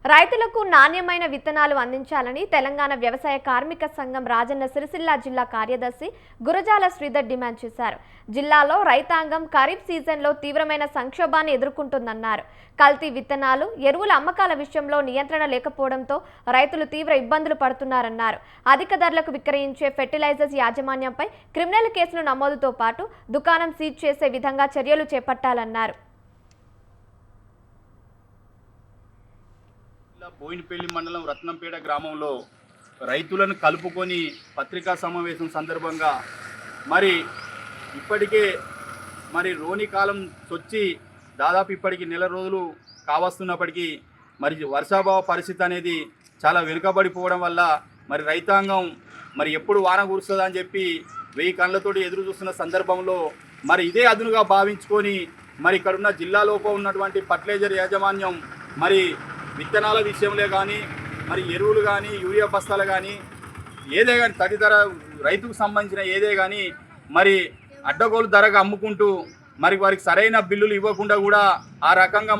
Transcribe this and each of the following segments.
రైతులకు నాణ్యమైన విత్తనాలు అందించాలని తెలంగాణ వ్యవసాయ కార్మిక సంఘం రాజన్న సిరిసిల్ల జిల్లా కార్యదర్శి గురజాల శ్రీధర్ డిమాండ్ చేశారు. జిల్లాలో రైతాంగం ఖరీఫ్ సీజన్లో తీవ్రమైన సంక్షోభాన్ని ఎదుర్కొంటుందన్నారు. కల్తీ విత్తనాలు, ఎరువుల అమ్మకాల విషయంలో నియంత్రణ లేకపోవడంతో రైతులు తీవ్ర ఇబ్బందులు పడుతున్నారన్నారు. అధిక ధరలకు విక్రయించే ఫెర్టిలైజర్స్ యాజమాన్యంపై క్రిమినల్ కేసులు నమోదుతో పాటు దుకాణం సీజ్ చేసే విధంగా చర్యలు చేపట్టాలన్నారు. బోయినపల్లి మండలం రత్నంపేట గ్రామంలో రైతులను కలుపుకొని పత్రికా సమావేశం సందర్భంగా ఇప్పటికే రోని కాలం వచ్చి దాదాపు ఇప్పటికి నెల రోజులు కావస్తున్నప్పటికీ వర్షాభావ పరిస్థితి అనేది చాలా వెనుకబడిపోవడం వల్ల రైతాంగం ఎప్పుడు వాన కురుస్తుందని చెప్పి 1000 కళ్ళతోటి ఎదురు చూస్తున్న సందర్భంలో ఇదే అదునుగా భావించుకొని ఇక్కడున్న జిల్లాలోప ఉన్నటువంటి ఫర్టిలైజర్ యాజమాన్యం విత్తనాల విషయంలో కానీ ఎరువులు కానీ యూరియా బస్తాలు కానీ ఏదే కానీ తదితర రైతుకు సంబంధించిన ఏదే కానీ అడ్డగోలు ధరగా అమ్ముకుంటూ వారికి సరైన బిల్లులు ఇవ్వకుండా కూడా ఆ రకంగా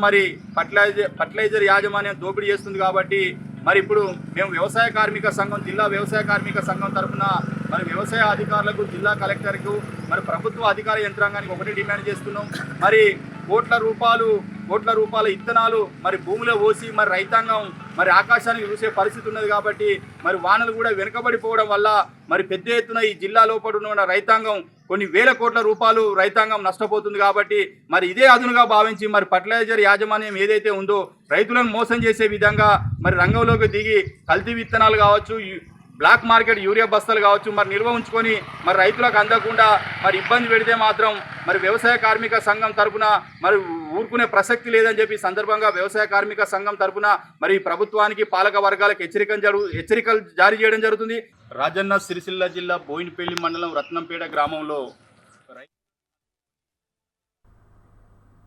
ఫర్టిలైజర్ యాజమాన్యం దోపిడీ చేస్తుంది. కాబట్టి ఇప్పుడు మేము వ్యవసాయ కార్మిక సంఘం జిల్లా వ్యవసాయ కార్మిక సంఘం తరఫున వ్యవసాయ అధికారులకు జిల్లా కలెక్టర్కు ప్రభుత్వ అధికార యంత్రాంగానికి ఒకటి డిమాండ్ చేస్తున్నాం. కోట్ల రూపాయల ఇత్తనాలు భూమిలో పోసి రైతాంగం ఆకాశానికి చూసే పరిస్థితి ఉన్నది. కాబట్టి వానలు కూడా వెనుకబడిపోవడం వల్ల పెద్ద ఎత్తున ఈ జిల్లా లోపల ఉన్న రైతాంగం కొన్ని వేల కోట్ల రూపాయలు రైతాంగం నష్టపోతుంది. కాబట్టి ఇదే అదునుగా భావించి ఫర్టిలైజర్ యాజమాన్యం ఏదైతే ఉందో రైతులను మోసం చేసే విధంగా రంగంలోకి దిగి కల్తీ విత్తనాలు కావచ్చు, బ్లాక్ మార్కెట్ యూరియా బస్తాలు కావచ్చు నిల్వ ఉంచుకొని రైతులకు అందకుండా ఇబ్బంది పెడితే మాత్రం వ్యవసాయ కార్మిక సంఘం తరపున ఊరుకునే ప్రసక్తి లేదని చెప్పి సందర్భంగా వ్యవసాయ కార్మిక సంఘం తరపున ప్రభుత్వానికి పాలక వర్గాలకు హెచ్చరికలు జారీ చేయడం జరుగుతుంది. రాజన్న సిరిసిల్ల జిల్లా బోయినపల్లి మండలం రత్నంపేట గ్రామంలో